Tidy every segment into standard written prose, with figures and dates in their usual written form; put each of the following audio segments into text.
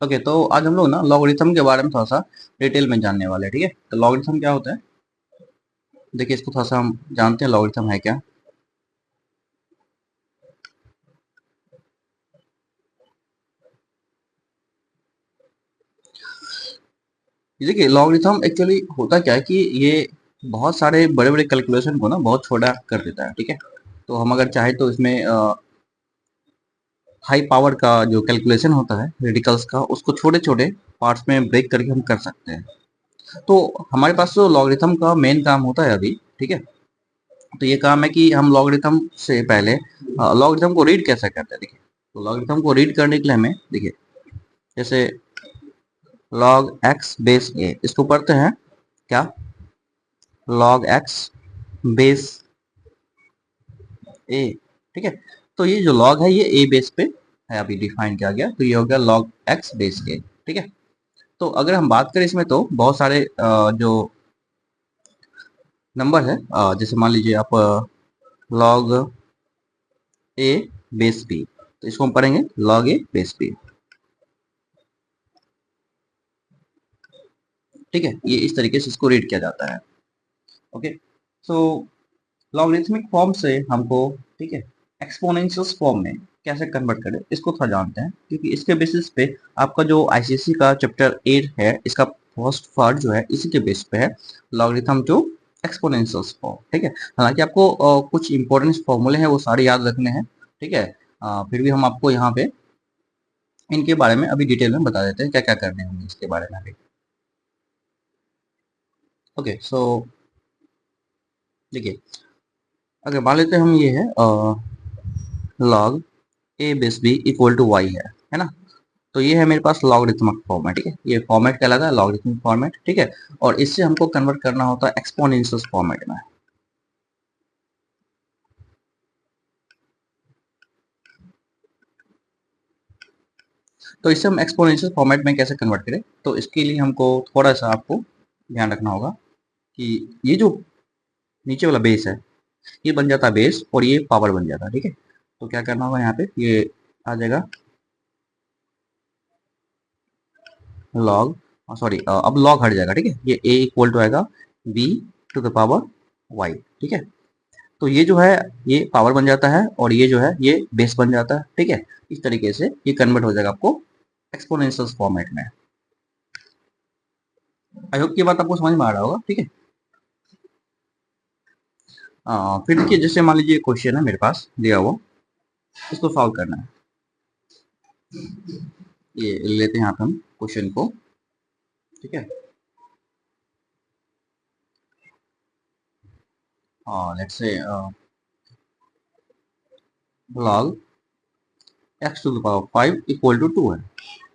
Okay, तो आज हम लोग ना लॉगरिथम के बारे में थोड़ा सा डिटेल में जानने वाले हैं। ठीक है, तो लॉगरिथम क्या होता है, देखिए इसको थोड़ा सा हम जानते हैं लॉगरिथम है क्या। देखिए लॉगरिथम एक्चुअली होता क्या है कि ये बहुत सारे बड़े बड़े कैलकुलेशन को ना बहुत छोटा कर देता है। ठीक है, तो हम अगर चाहे तो इसमें हाई पावर का जो कैलकुलेशन होता है रेडिकल्स का, उसको छोटे छोटे पार्ट्स में ब्रेक करके हम कर सकते हैं। तो हमारे पास जो लॉगरिथम का मेन काम होता है अभी, ठीक है, तो ये काम है कि हम लॉगरिथम से पहले लॉगरिथम को रीड कैसे करते हैं। देखिए, तो लॉगरिथम को रीड करने के लिए हमें देखिए जैसे log x बेस a, इसको पढ़ते हैं क्या, log x बेस a। ठीक है, तो ये जो log है ये a बेस पे है, अभी डिफाइन किया गया, तो ये हो गया log x बेस a। ठीक है, तो अगर हम बात करें इसमें तो बहुत सारे जो नंबर है, जैसे मान लीजिए आप log a बेस b, तो इसको हम पढ़ेंगे log a बेस b। ठीक है, ये इस तरीके से इसको रीड किया जाता है। ओके, सो लॉगरिथमिक फॉर्म से हमको, ठीक है, एक्सपोनेंशियल फॉर्म में कैसे कन्वर्ट करें इसको थोड़ा जानते हैं, क्योंकि इसके बेसिस पे आपका जो आईसीएससी का चैप्टर 8 है, इसका फर्स्ट पार्ट जो है इसी के बेस पे है, लॉगरिथम टू एक्सपोनेंशियल फॉर्म। ठीक है, हालांकि आपको कुछ इंपॉर्टेंट फॉर्मूले हैं वो सारे याद रखने हैं। ठीक है, फिर भी हम आपको यहाँ पे इनके बारे में अभी डिटेल में बता देते हैं क्या क्या करने होंगे इसके बारे में अभी। ओके, सो देखिए अगर मान लेते हैं हम ये है log a base b equal to y है ना। तो ये है मेरे पास लॉगरिथमिक फॉर्मेट। ठीक है, ये फॉर्मेट कहलाता है लॉगरिथमिक फॉर्मेट। ठीक है, और इससे हमको कन्वर्ट करना होता है एक्सपोनेंशियल फॉर्मेट में। तो इससे हम एक्सपोनेंशियल फॉर्मेट में कैसे कन्वर्ट करें, तो इसके लिए हमको थोड़ा सा आपको ध्यान रखना होगा कि ये जो नीचे वाला बेस है ये बन जाता है बेस और ये पावर बन जाता है। ठीक है, तो क्या करना होगा, यहाँ पे ये आ जाएगा लॉग, सॉरी अब लॉग हट जाएगा। ठीक है, ये a इक्वल टू आएगा b to the power y। ठीक है, तो ये जो है ये पावर बन जाता है और ये जो है ये बेस बन जाता है। ठीक है, इस तरीके से ये कन्वर्ट हो जाएगा आपको एक्सपोनेंशियल फॉर्मेट में। आई होप ये बात आपको समझ में आ रहा होगा। ठीक है, फिर देखिए जैसे मान लीजिए क्वेश्चन है मेरे पास दिया हुआ, इसको सॉल्व करना है। ये लेते हैं यहाँ पे हम क्वेश्चन को। ठीक है, let's say log x to the power 5 equal to 2 है।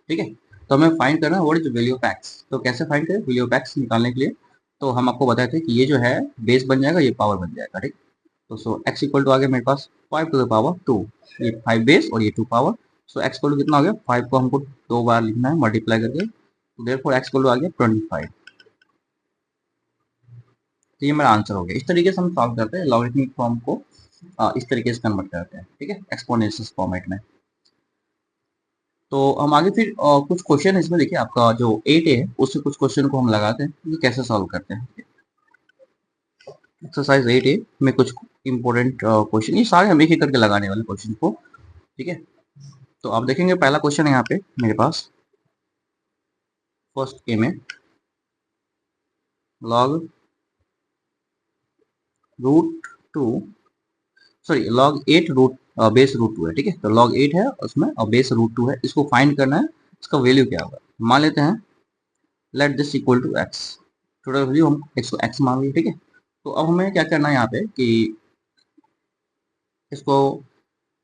ठीक है, तो हमें फाइंड करना है what is value of x। तो कैसे फाइंड करें वैल्यू ऑफ x निकालने के लिए, तो हम आपको बताए थे कि ये जो है बेस बन जाएगा, ये पावर बन जाएगा। ठीक, तो सो x इक्वल टू आ गया मेरे पास 5 टू द पावर 2, ये 5 बेस और ये 2 power. So x equal to कितना हो गया, 5 को हमको 2 बार लिखना है मल्टीप्लाई करके, तो देयरफॉर x इक्वल टू आ गया 25। तो ये मेरा आंसर हो गया। इस तरीके से हम सॉल्व करते हैं लॉगरिथमिक फॉर्म को, इस तरीके से कन्वर्ट करते हैं। ठीक है, एक्सपोनेंशियल फॉर्मेट में। तो हम आगे फिर कुछ क्वेश्चन है इसमें, देखिए आपका जो 8 है उससे कुछ क्वेश्चन को हम लगाते हैं कि कैसे सॉल्व करते हैं। एक्सरसाइज 8 में कुछ इंपॉर्टेंट क्वेश्चन, ये सारे हम एक एक करके लगाने वाले क्वेश्चन को। ठीक है, तो आप देखेंगे पहला क्वेश्चन है यहाँ पे मेरे पास फर्स्ट ए में, log root two, sorry log 8 root base root 2 है। ठीक है, तो लॉग 8 है उसमें और बेस रूट 2 है, इसको फाइंड करना है, इसका वैल्यू क्या होगा। मान लेते हैं let this equal to x, total value हम एक्स मान लिए। ठीक है, तो अब हमें क्या करना है यहाँ पे कि इसको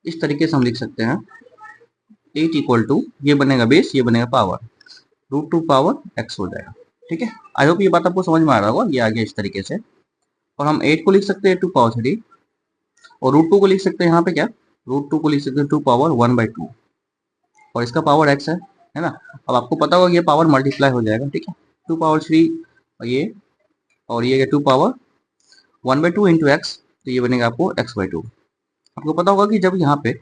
इस तरीके से हम लिख सकते हैं 8 इक्वल टू, ये बनेगा बेस, ये बनेगा पावर, रूट 2 पावर एक्स हो जाएगा। ठीक है, आई होप ये बात आपको समझ में आ रहा होगा, ये आ गया इस तरीके से। और हम 8 को लिख सकते हैं 2 पावर 3, और रूट 2 को लिख सकते हैं यहाँ पे क्या, रूट 2 को लिख सकते हैं 2 पावर 1/2, और इसका पावर एक्स है ना। अब आपको पता होगा ये पावर मल्टीप्लाई हो जाएगा। ठीक है, 2 पावर 3 और ये 2 पावर 1/2 इंटू एक्स, तो ये बनेगा आपको x/2। आपको पता होगा कि जब यहाँ पे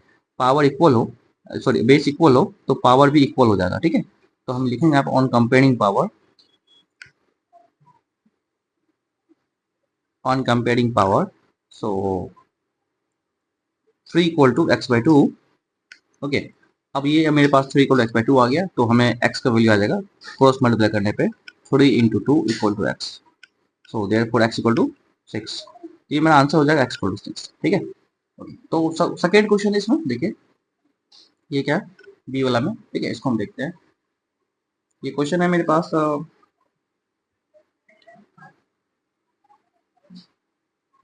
पावर इक्वल हो, सॉरी बेस इक्वल हो, तो पावर भी इक्वल हो जाएगा। ठीक है, तो हम लिखेंगे आप on comparing power, on comparing power, so 3 equal to x by two. Okay, अब ये मेरे पास 3 इक्वल एक्स बाई टू आ गया, तो हमें एक्स का वैल्यू आ जाएगा क्रॉस मल्टीप्लाई करने पे 3 into two equal to x, so therefore x equal to 6। ये मेरा आंसर हो जाएगा एक्स इक्वल टू 6। ठीक है, तो सेकेंड क्वेश्चन इसमें देखिए, ये क्या है बी वाला में। ठीक है, इसको हम देखते हैं। ये क्वेश्चन है मेरे पास,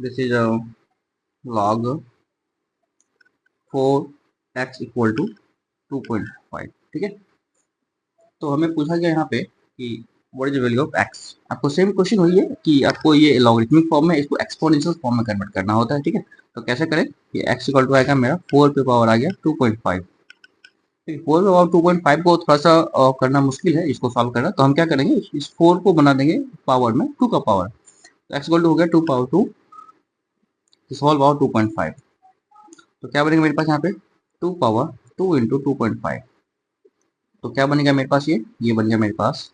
this is log 4x equal to 2.5। ठीक है, तो हमें पूछा गया यहाँ पे कि what is the value of x। आपको सेम क्वेश्चन वही है कि आपको ये लॉगरिथमिक फॉर्म में इसको एक्सपोनेंशियल फॉर्म में कन्वर्ट करना होता है। ठीक है, तो कैसे करें, ये x इक्वल टू आएगा मेरा 4 पे पावर आ गया 2.5। ठीक है, 4 पे पावर 2.5 को थोड़ा सा करना मुश्किल है, इसको सॉल्व करना। तो हम क्या करेंगे, इस 4 को बना देंगे पावर में 2 का पावर, तो x इक्वल टू हो गया 2 पावर 2 सॉल्व पावर 2.5। तो क्या बनेगा मेरे पास यहाँ पे 2 पावर 2 इंटू 2.5। तो क्या बनेगा मेरे पास, ये बन गया मेरे पास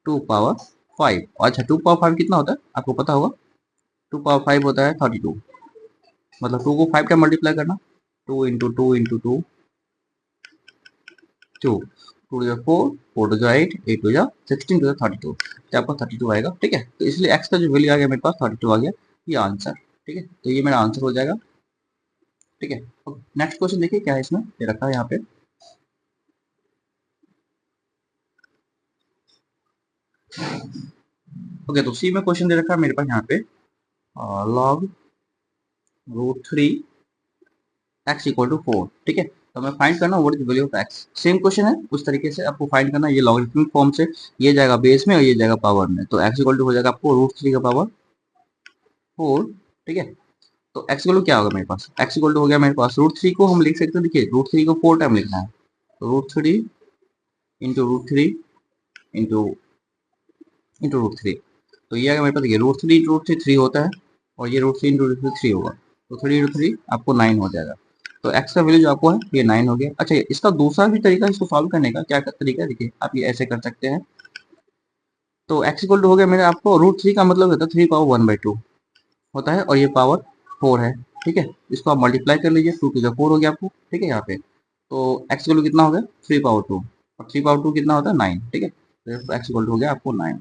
2 पावर 5। अच्छा, 2 पावर 5 कितना होता है आपको पता होगा, 2 पावर 5 होता है 32। मतलब 2 को 5 का मल्टीप्लाई करना, 2 into two into two, 2 two जो 4, 4 टू जो 8, 8 टू जो 16 टू जो 32, तो आपका 32 आएगा। ठीक है, तो इसलिए x का जो वैल्यू आ गया मेरे पास 32 आ गया, ये आंसर। ठीक है, तो ये मेरा आंसर हो जाएगा। ठीक है, नेक्स्ट क्वेश्चन देखिए क्या है इसमें, ये रखा है यहाँ पे। ओके, तो सी में क्वेश्चन दे रखा है मेरे पास यहाँ पे, log root 3 x equal to 4। ठीक है, तो हमें फाइंड करना what is value of x. Same question है, उस तरीके से आपको फाइंड करना। ये लॉगरिथमिक फॉर्म से ये जाएगा बेस में और ये जाएगा पावर में, तो एक्स इक्वल टू हो जाएगा आपको रूट 3 का पावर 4। ठीक है, तो एक्स इक्वल टू क्या होगा मेरे पास, एक्स इक्वल टू हो गया मेरे पास रूट 3 को हम लिख सकते हैं। देखिए, रूट 3 को 4 टाइम लिखना है, तो root 3 into root 3 into into root 3। तो ये आएगा मेरे पास, देखिए रूट 3 इंटू रूट 3 3 होता है, और ये रूट 3 इंटू रूट 3 3 होगा, तो 3 इंटू 3 आपको 9 हो जाएगा। तो x का वैल्यू जो आपको है ये 9 हो गया। अच्छा, इसका दूसरा भी तरीका इसको सॉल्व करने का क्या तरीका है, देखिए आप ये ऐसे कर सकते हैं। तो x इक्वल टू हो गया मेरे, आपको रूट 3 का मतलब होता है 3 पावर 1/2 होता है, और ये पावर 4 है। ठीक है, इसको आप मल्टीप्लाई कर लीजिए, 2 टू जो 4 हो गया आपको। ठीक है, यहाँ पे तो x इक्वल टू कितना हो गया 3 पावर 2, और 3 पावर 2 कितना होता है 9। ठीक है, तो x इक्वल टू हो गया आपको 9।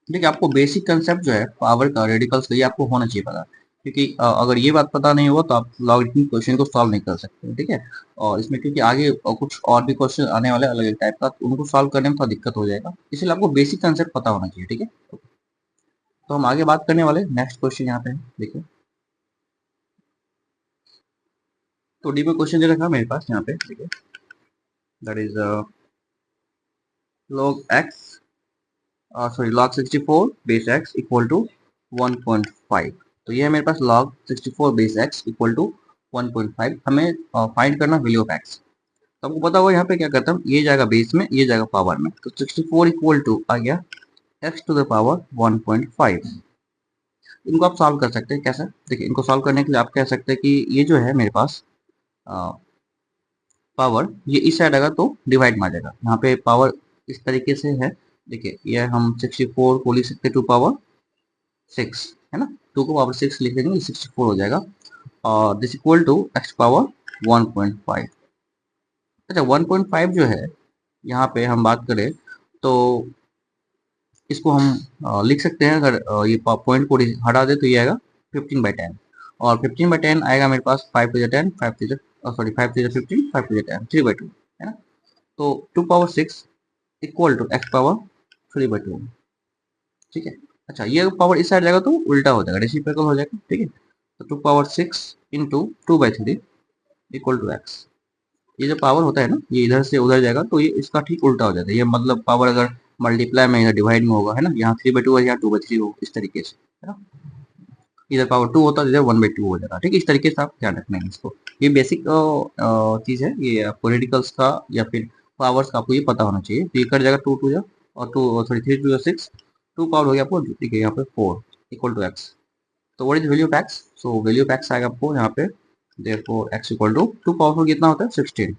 देखिए, आपको बेसिक कंसेप्ट जो है पावर का, रेडिकल्स का, ये आपको होना चाहिए पता, क्योंकि अगर ये बात पता नहीं होगा तो आप लॉगरिथमिक क्वेश्चन को सॉल्व नहीं कर सकते। ठीक है, और इसमें क्योंकि आगे कुछ और भी क्वेश्चन आने वाले अलग अलग टाइप का, तो उनको सॉल्व करने में थोड़ा दिक्कत हो जाएगा, इसलिए आपको बेसिक कंसेप्ट पता होना चाहिए। ठीक है, तो हम आगे बात करने वाले नेक्स्ट क्वेश्चन यहाँ पे देखिए। तो डी में क्वेश्चन दे रखा मेरे पास यहाँ पे, देखिए that is log x, sorry log 64 base x equal to 1.5। तो ये है मेरे पास log 64 base x equal to 1.5। हमें फाइंड करना वैल्यू ऑफ x। तो आपको पता होगा यहाँ पे क्या करता हूँ, ये जाएगा बेस में, ये जाएगा पावर में, तो 64 इक्वल टू आ गया x टू द पावर 1.5। इनको आप सॉल्व कर सकते हैं कैसे, देखिए इनको सॉल्व करने के लिए आप कह सकते हैं कि ये जो है मेरे पास पावर, ये इस साइड आएगा तो डिवाइड में आ जाएगा। यहाँ पे पावर इस तरीके से है, देखिए ये हम 64 को लिख सकते हैं 2 पावर 6, है ना, 2 को पावर 6 लिख देंगे, 64 हो जाएगा, और this equal to x power 1.5। अच्छा, 1.5 जो है यहाँ पे हम बात करें तो इसको हम लिख सकते हैं, अगर ये पॉइंट को हटा दे तो ये आएगा 15/10, और 15/10 आएगा मेरे पास 5 two 10, 5 two sorry 5 two 15, 5 two 10, 3/2, है ना। तो 2 power 6 equal to x power 3/2। ठीक है, अच्छा ये पावर इस साइड जाएगा तो उल्टा हो जाएगा, रेसिप्रोकल हो जाएगा। ठीक है, तो 2 power 6 into 2/3 equal to x। ये जो पावर होता है ना, ये इधर से उधर जाएगा तो ये इसका ठीक उल्टा हो जाता है। ये मतलब पावर अगर मल्टीप्लाई में इधर डिवाइड में होगा, है ना, यहाँ 3/2 है, यहाँ 2/3 हो, इस तरीके से, है ना। इधर पावर 2 होता है, इधर 1/2 हो जाता है। ठीक है, इस तरीके से आप ध्यान रखना है इसको। ये बेसिक चीज है, ये आपको रेडिकल्स का या फिर पावर्स का आपको ये पता होना चाहिए। तो ये कर जाएगा 2 टू जा, और 2 सॉरी 3 टू 6, 2 पावर हो गया आपको, ठीक है, यहाँ पे 4 इक्वल टू x। तो what is value of x, so value of x आएगा आपको यहाँ पे, therefore x equal to 2 power 4 कितना होता है 16,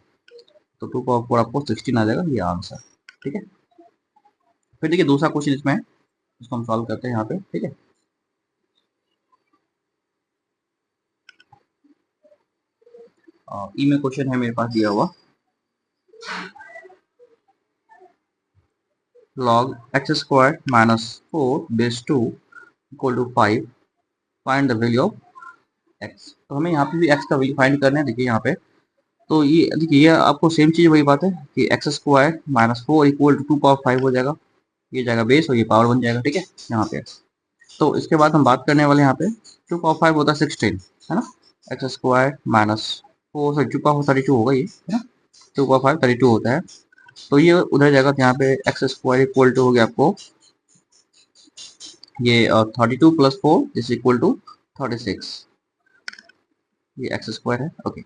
तो 2 पावर 4 आपको 16 आ जाएगा, ये आंसर। ठीक है, फिर देखिए दूसरा क्वेश्चन इसमें है, इसको हम सॉल्व करते हैं यहाँ पे। ठीक है, ई में क्वेश्चन है मेरे पास दिया हुआ, log x squared minus 4 base 2 equal to 5, find the value of x। तो हमें यहाँ पे भी x का वैल्यू फाइंड करना है। देखिए यहाँ पे तो ये देखिए, ये आपको सेम चीज वही बात है कि x square minus 4 equal to 2 power 5 हो जाएगा, ये जाएगा बेस और ये पावर बन जाएगा। ठीक है, यहाँ पे तो इसके बाद हम बात करने वाले यहाँ पे 2 पावर 5 होता है 16, है ना। एक्स स्क्वायर माइनस 4 से 2 पावर 32 होगा ये, है ना। 2 पावर 5 32 होता है, तो ये उधर जाएगा, तो यहाँ पे एक्स स्क्वायर इक्वल टू हो गया आपको ये 32 प्लस 4 इज इक्वल टू 36, ये एक्स स्क्वायर है। ओके,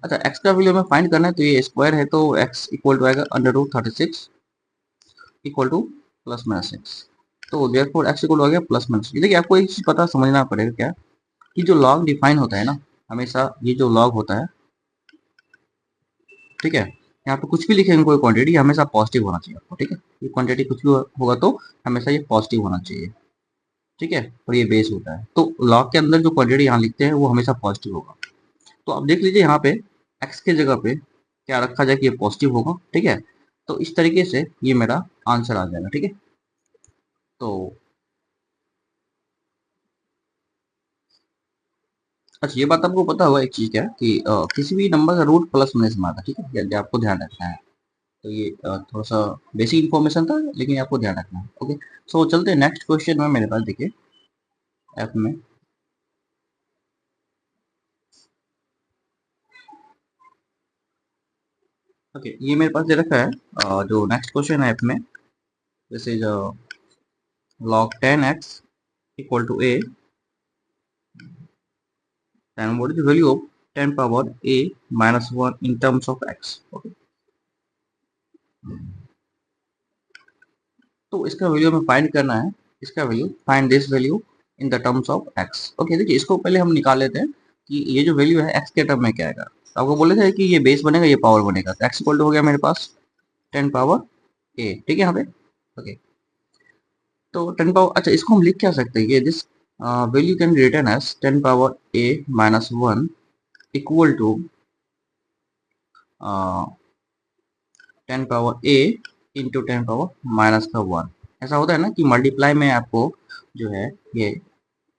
अच्छा एक्स का वैल्यू हमें फाइंड करना है, तो ये स्क्वायर है तो एक्स इक्वल टू आएगा √36 इक्वल टू प्लस माइनस 6। तो देयरफॉर एक्स इक्वल हो गया प्लस माइनस। देखिए आपको एक चीज पता समझना पड़ेगा क्या, कि जो लॉग डिफाइन होता है ना, हमेशा ये जो लॉग होता है, ठीक है, यहाँ पे कुछ भी लिखेंगे कोई क्वांटिटी हमेशा पॉजिटिव होना चाहिए आपको। ठीक है, ये क्वांटिटी कुछ भी होगा तो हमेशा ये पॉजिटिव होना चाहिए। ठीक है, और ये बेस होता है, तो लॉग के अंदर जो क्वांटिटी यहाँ लिखते हैं वो हमेशा पॉजिटिव होगा। तो आप देख लीजिए यहाँ पे एक्स के जगह पे क्या रखा जाए कि ये पॉजिटिव होगा। ठीक है, तो इस तरीके से ये मेरा आंसर आ जाएगा। ठीक है, तो अच्छा ये बात आपको पता होगा एक चीज क्या, कि किसी भी नंबर का रूट प्लस होने से आता है। ठीक है, ये आपको ध्यान रखना है। तो ये थोड़ा सा बेसिक इन्फॉर्मेशन था, लेकिन ये आपको ध्यान रखना है। ओके, सो चलते हैं नेक्स्ट क्वेश्चन में। मेरे पास देखिए ऐप में, ओके ये मेरे पास दे रखा है जो नेक्स्ट क्वेश्चन है ऐप में, this is log 10x equal to a, then what is the value of 10 power a minus 1 in terms of x। okay, तो इसका वैल्यू हमें फाइंड करना है, इसका value find this value in the terms of x। Okay, देखिए इसको पहले हम निकाल लेते हैं कि ये जो वैल्यू है x के टर्म में क्या आएगा। तो आपको बोले थे कि ये बेस बनेगा, ये पावर बनेगा, तो x इक्वल टू हो गया मेरे पास 10 पावर a। ठीक है यहाँ पे, ओके तो 10 पावर, अच्छा इसको हम लिख क्या सकते हैं, ये this value can be written as 10 power a minus 1 equal to 10 power a into 10 power minus का 1। ऐसा होता है ना कि मल्टीप्लाई में आपको जो है ये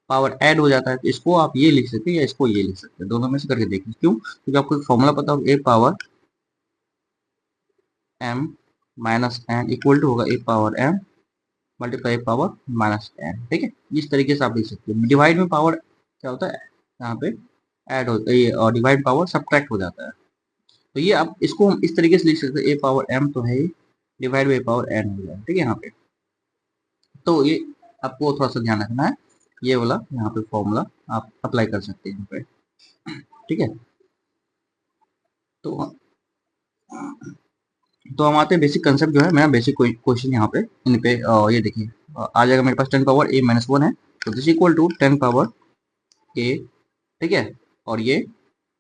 पावर ऐड हो जाता है, तो इसको आप ये लिख सकते हैं या इसको ये लिख सकते हैं, दोनों में से करके देखिए। क्यों, क्योंकि आपको एक फॉर्मूला पता हो, a power m minus n equal to होगा a power m multiply power minus n। ठीक है, इस तरीके से आप लिख सकते हो। डिवाइड में पावर क्या होता है, यहाँ पे ऐड होता है ये, और डिवाइड पावर सब्ट्रैक्ट हो जाता है। तो ये आप इसको हम इस तरीके से लिख सकते हैं, a पावर m तो है ही, डिवाइड बाई पावर n हो जाएगा। ठीक है यहाँ पे, तो ये आपको थोड़ा सा ध्यान रखना है, ये वाला यहाँ पे फॉर्मूला आप अप्लाई कर सकते हैं यहाँ पे। ठीक है, तो हम आते हैं बेसिक कंसेप्ट जो है, मेरा बेसिक क्वेश्चन यहाँ पे इन पे ये देखिए आ जाएगा मेरे पास 10 पावर a माइनस 1 है, तो this equal to 10 power a। ठीक है, और ये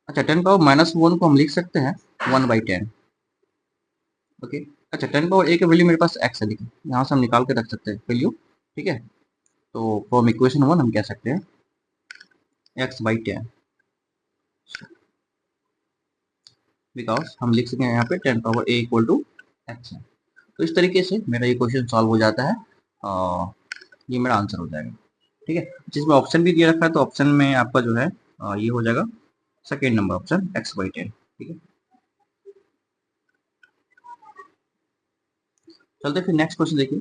अच्छा 10 पावर माइनस 1 को हम लिख सकते हैं 1/10। ओके, अच्छा 10 पावर a का वैल्यू मेरे पास x है, देखिए यहाँ से हम निकाल के रख सकते हैं वैल्यू। ठीक है, तो फ्रॉम इक्वेशन 1 हम कह सकते हैं x/10, बिकॉज हम लिख सकते हैं यहाँ पे 10 power a equal to x है। तो इस तरीके से मेरा ये क्वेश्चन सॉल्व हो जाता है, ये मेरा आंसर हो जाएगा। ठीक है, जिसमें ऑप्शन भी दिया रखा है, तो ऑप्शन में आपका जो है ये हो जाएगा सेकेंड नंबर ऑप्शन x/10। ठीक है, चलते फिर नेक्स्ट क्वेश्चन देखिए।